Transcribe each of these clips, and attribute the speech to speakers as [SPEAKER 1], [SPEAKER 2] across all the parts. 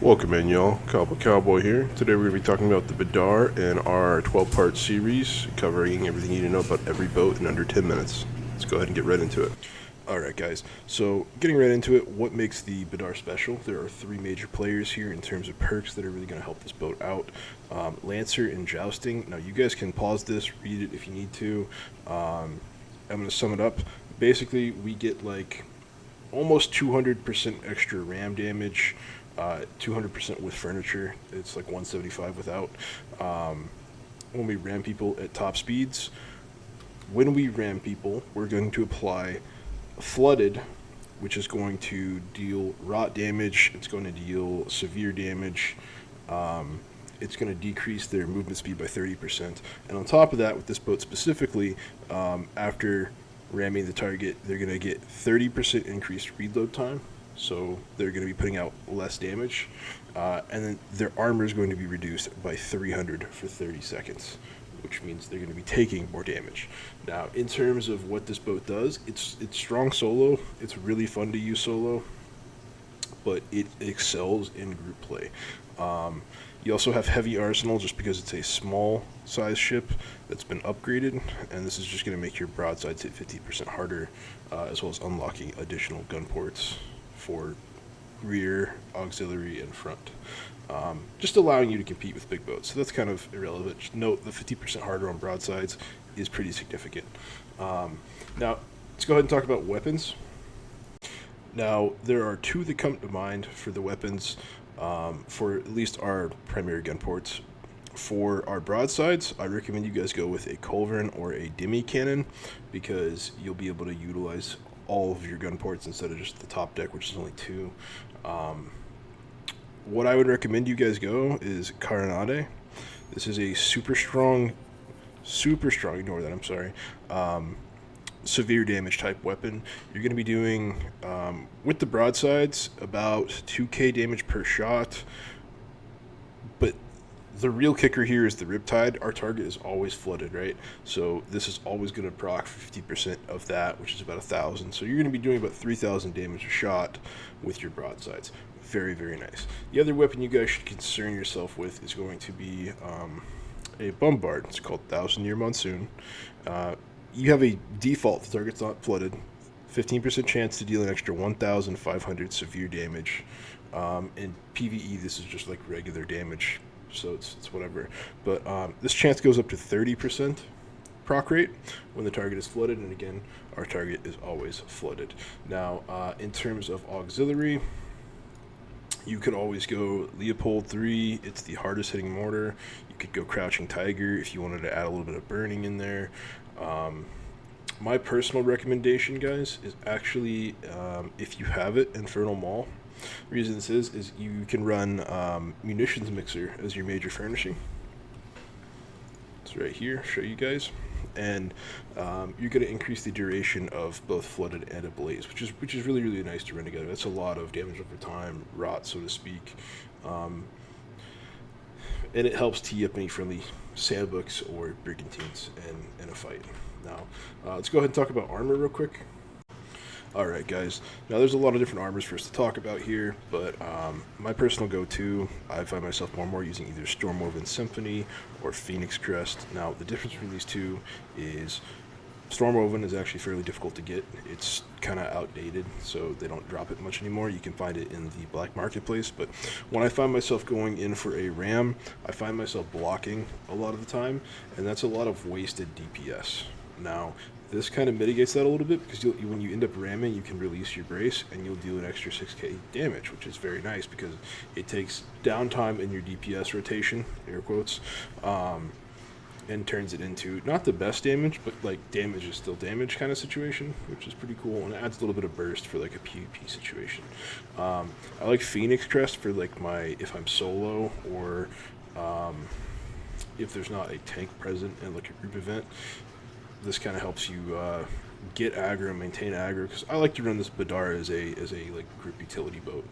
[SPEAKER 1] Welcome in, y'all. Cowboy here. Today we're going to be talking about the Bedar in our 12-part series, covering everything you need to know about every boat in under 10 minutes. Let's go ahead and get right into it. Alright guys, so getting right into it, what makes the Bedar special? There are three major players here in terms of perks that are really going to help this boat out. Lancer and Jousting. Now you guys can pause this, read it if you need to. I'm going to sum it up. Basically, we get like almost 200% extra ram damage, 200% with furniture. It's like 175 without. When we ram people at top speeds, when we ram people, we're going to apply Flooded, which is going to deal rot damage. It's going to deal severe damage. It's going to decrease their movement speed by 30%. And on top of that, with this boat specifically, after ramming the target, they're going to get 30% increased reload time. So they're going to be putting out less damage. And then their armor is going to be reduced by 300 for 30 seconds, which means they're going to be taking more damage. Now, in terms of what this boat does, it's strong solo. It's really fun to use solo, but it excels in group play. You also have heavy arsenal just because it's a small size ship that's been upgraded, and this is just going to make your broadsides hit 50% harder, as well as unlocking additional gun ports for rear, auxiliary, and front. Just allowing you to compete with big boats. So that's kind of irrelevant. Just note the 50% harder on broadsides is pretty significant. Now, let's go ahead and talk about weapons. Now, there are two that come to mind for the weapons, for at least our primary gun ports. For our broadsides, I recommend you guys go with a culverin or a demi cannon, because you'll be able to utilize all of your gun ports instead of just the top deck, which is only two. What I would recommend you guys go is Carronade. This is a super strong, ignore that, I'm sorry, severe damage type weapon. You're going to be doing, with the broadsides, about 2k damage per shot, but the real kicker here is the Riptide. Our target is always flooded, right? So this is always going to proc 50% of that, which is about 1,000. So you're going to be doing about 3,000 damage a shot with your broadsides. Very, very nice. The other weapon you guys should concern yourself with is going to be a bombard. It's called 1,000-Year Monsoon. You have a default, the target's not flooded, 15% chance to deal an extra 1,500 severe damage. In PvE, this is just like regular damage, so it's whatever. But this chance goes up to 30% proc rate when the target is flooded, and again, our target is always flooded. Now, in terms of auxiliary, you could always go Leopold 3. It's the hardest hitting mortar. You could go Crouching Tiger if you wanted to add a little bit of burning in there. My personal recommendation, guys, is actually, if you have it, Infernal Maul. The reason this is you can run Munitions Mixer as your major furnishing. It's right here, show you guys. And you're going to increase the duration of both flooded and ablaze, which is really, really nice to run together. That's a lot of damage over time, rot, so to speak. And it helps tee up any friendly sandbooks or brigantines in a fight. Now, let's go ahead and talk about armor real quick. Alright guys, now there's a lot of different armors for us to talk about here, but my personal go-to, I find myself more and more using either Stormwoven Symphony or Phoenix Crest. Now the difference between these two is Stormwoven is actually fairly difficult to get. It's kind of outdated, so they don't drop it much anymore. You can find it in the black marketplace, but when I find myself going in for a ram, I find myself blocking a lot of the time, and that's a lot of wasted DPS. Now, this kind of mitigates that a little bit, because when you end up ramming, you can release your brace, and you'll do an extra 6k damage, which is very nice, because it takes downtime in your DPS rotation, air quotes, and turns it into, not the best damage, but like damage is still damage kind of situation, which is pretty cool, and it adds a little bit of burst for like a PvP situation. I like Phoenix Crest for like if I'm solo, or if there's not a tank present in like a group event. This kind of helps you get aggro, maintain aggro, because I like to run this Bedar as a like group utility boat.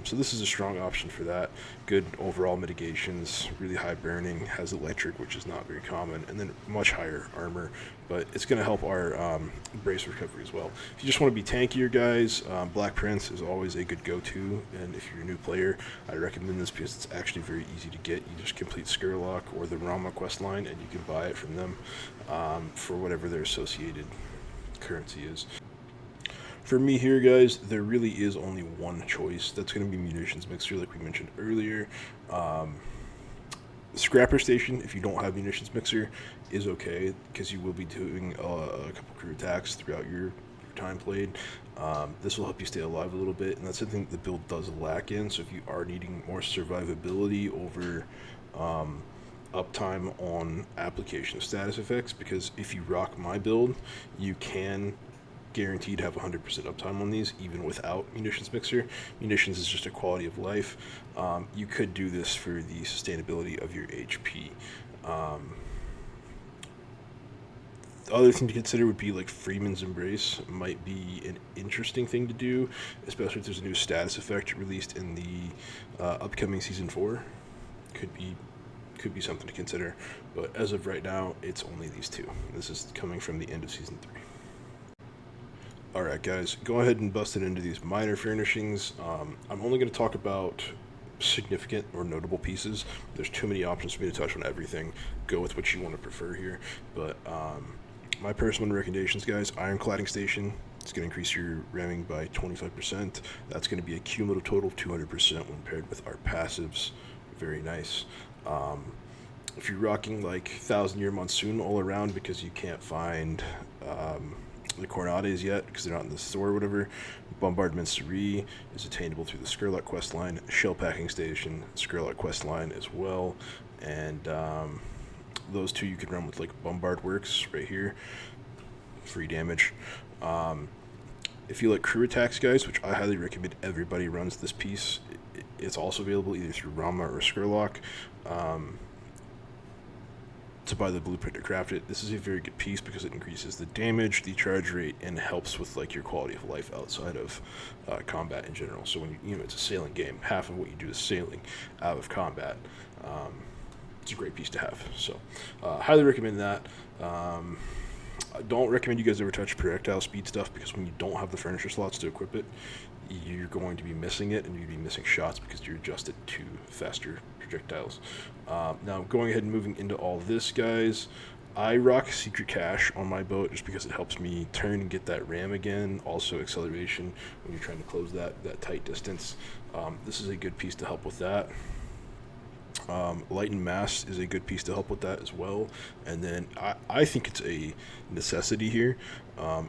[SPEAKER 1] So this is a strong option for that. Good overall mitigations, really high burning, has electric, which is not very common, and then much higher armor. But it's going to help our brace recovery as well. If you just want to be tankier, guys, Black Prince is always a good go-to. And if you're a new player, I recommend this because it's actually very easy to get. You just complete Skurlock or the Rama quest line, and you can buy it from them for whatever their associated currency is. For me here, guys, there really is only one choice. That's going to be munitions mixer, like we mentioned earlier. Scrapper station, if you don't have munitions mixer, is okay because you will be doing a couple crew attacks throughout your time played. This will help you stay alive a little bit, and that's something the build does lack in. So if you are needing more survivability over uptime on application status effects, because if you rock my build, you can guaranteed have 100% uptime on these even without munitions mixer. Munitions is just a quality of life. You could do this for the sustainability of your HP. The other thing to consider would be like Freeman's Embrace might be an interesting thing to do, especially if there's a new status effect released in the upcoming season 4. Could be something to consider, but as of right now, it's only these two. This is coming from the end of season 3. Alright guys, go ahead and bust it into these minor furnishings. I'm only going to talk about significant or notable pieces. There's too many options for me to touch on everything. Go with what you want to prefer here. But my personal recommendations, guys, Iron Cladding Station. It's going to increase your ramming by 25%. That's going to be a cumulative total of 200% when paired with our passives. Very nice. If you're rocking like 1,000-Year Monsoon all around because you can't find the Coronades yet because they're not in the store or whatever, Bombardment Cerie is attainable through the Skurlock quest line, Shell Packing Station, Skurlock quest line as well, and those two you can run with like Bombard Works right here, free damage. If you like crew attacks, guys, which I highly recommend everybody runs this piece, it's also available either through Rama or Skurlock. To buy the blueprint to craft it. This is a very good piece because it increases the damage, the charge rate, and helps with like your quality of life outside of combat in general. So when you know it's a sailing game, half of what you do is sailing out of combat. It's a great piece to have. So highly recommend that. I don't recommend you guys ever touch projectile speed stuff because when you don't have the furniture slots to equip it, you're going to be missing it, and you'll be missing shots because you're adjusted to faster projectiles. Now, going ahead and moving into all this, guys, I rock Secret Cache on my boat just because it helps me turn and get that ram again. Also, acceleration when you're trying to close that tight distance. This is a good piece to help with that. Lighten Mass is a good piece to help with that as well. And then I think it's a necessity here.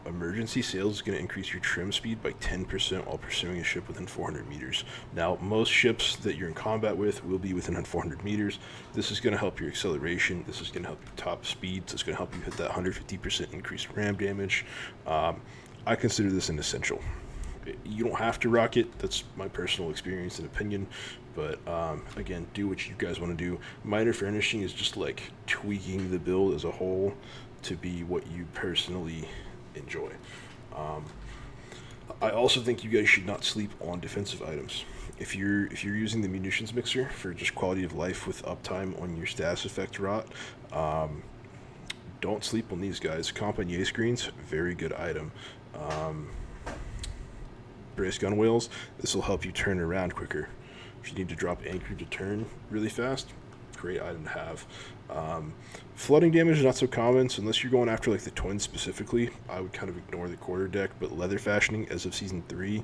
[SPEAKER 1] Emergency Sails is going to increase your trim speed by 10% while pursuing a ship within 400 meters. Now, most ships that you're in combat with will be within 400 meters. This is going to help your acceleration. This is going to help your top speed. So it's going to help you hit that 150% increased ram damage. I consider this an essential. You don't have to rock it. That's my personal experience and opinion. But again, do what you guys want to do. Minor furnishing is just like tweaking the build as a whole to be what you personally enjoy. I also think you guys should not sleep on defensive items. If you're using the munitions mixer for just quality of life with uptime on your status effect rot, don't sleep on these guys. Compagnie screens, very good item. Brace gun wheels, this will help you turn around quicker. If you need to drop anchor to turn really fast, great item to have. Flooding damage is not so common, so unless you're going after like the twins specifically, I would kind of ignore the quarter deck. But leather fashioning, as of season 3,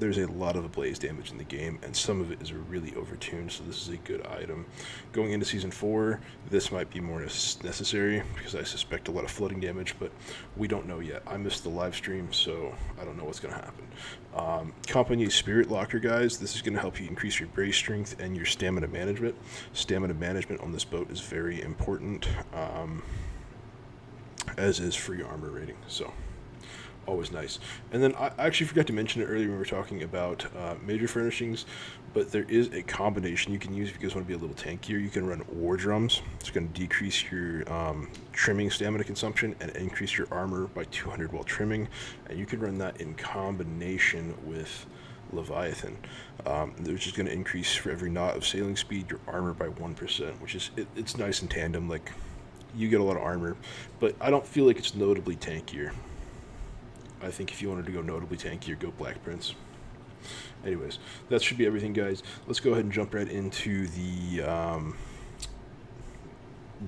[SPEAKER 1] there's a lot of ablaze damage in the game, and some of it is really overtuned, so this is a good item. Going into season 4, this might be more necessary because I suspect a lot of flooding damage, but we don't know yet. I missed the live stream, so I don't know what's going to happen. Compagnie Spirit Locker, guys, this is going to help you increase your brace strength and your stamina management. Stamina management on this boat is very important, as is free armor rating. So Always nice. And then I actually forgot to mention it earlier when we were talking about major furnishings, but there is a combination you can use if you guys want to be a little tankier. You can run war drums. It's going to decrease your trimming stamina consumption and increase your armor by 200 while trimming. And you can run that in combination with Leviathan, which is going to increase for every knot of sailing speed your armor by 1%, which is it's nice in tandem. Like, you get a lot of armor, but I don't feel like it's notably tankier. I think if you wanted to go notably tankier, go Black Prince. Anyways, that should be everything, guys. Let's go ahead and jump right into the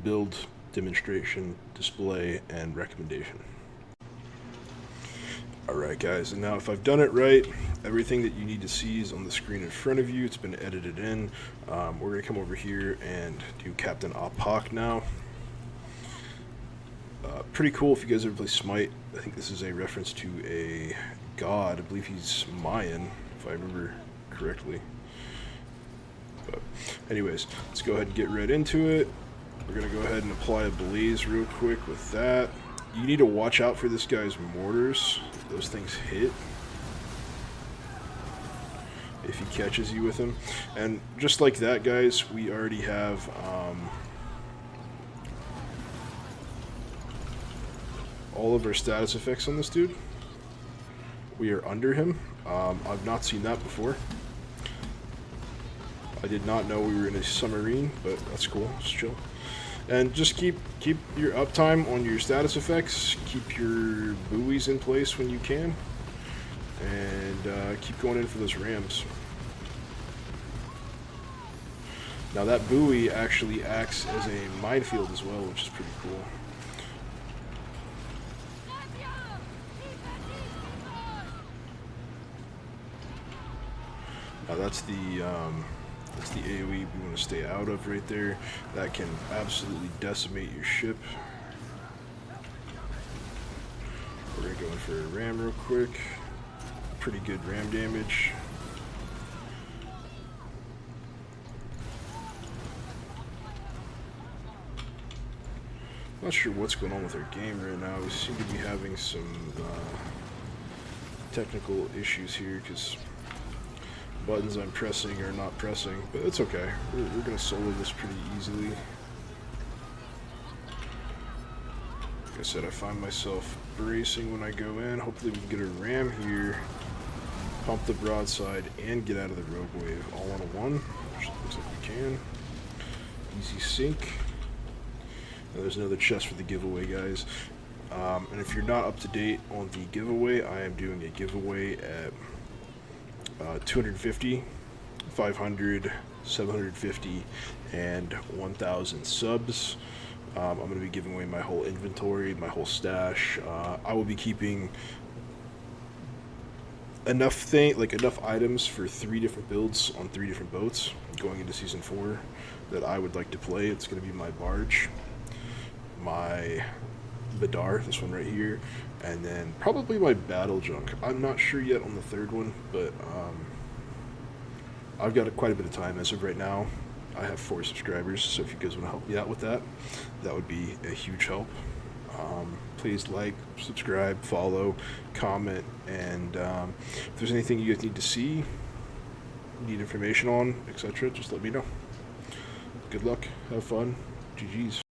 [SPEAKER 1] build, demonstration, display, and recommendation. Alright, guys, and now if I've done it right, everything that you need to see is on the screen in front of you. It's been edited in. We're going to come over here and do Captain Apak now. Pretty cool if you guys ever play Smite. I think this is a reference to a god. I believe he's Mayan, if I remember correctly. But anyways, let's go ahead and get right into it. We're going to go ahead and apply a blaze real quick with that. You need to watch out for this guy's mortars. Those things hit if he catches you with them. And just like that, guys, we already have all of our status effects on this dude. We are under him. I've not seen that before. I did not know we were in a submarine, but that's cool. It's chill. And just keep your uptime on your status effects. Keep your buoys in place when you can, and keep going in for those rams. Now that buoy actually acts as a minefield as well, which is pretty cool. Now that's the AoE we want to stay out of right there. That can absolutely decimate your ship. We're going to go in for a ram real quick. Pretty good ram damage. Not sure what's going on with our game right now. We seem to be having some technical issues here because buttons I'm pressing are not pressing, but it's okay. We're going to solo this pretty easily. Like I said, I find myself bracing when I go in. Hopefully we can get a ram here, pump the broadside, and get out of the rogue wave all on a one, which looks like we can. Easy sink. Now there's another chest for the giveaway, guys. And if you're not up to date on the giveaway, I am doing a giveaway at 250, 500, 750, and 1,000 subs. I'm going to be giving away my whole inventory, my whole stash. I will be keeping enough items for 3 different builds on 3 different boats going into Season 4 that I would like to play. It's going to be my barge, my Bedar, this one right here, and then probably my battle junk. I'm not sure yet on the 3rd one, but I've got quite a bit of time as of right now. I have 4 subscribers, so if you guys want to help me out with that, that would be a huge help. Please like, subscribe, follow, comment, and if there's anything you guys need to see, need information on, etc., just let me know. Good luck, have fun, GG's.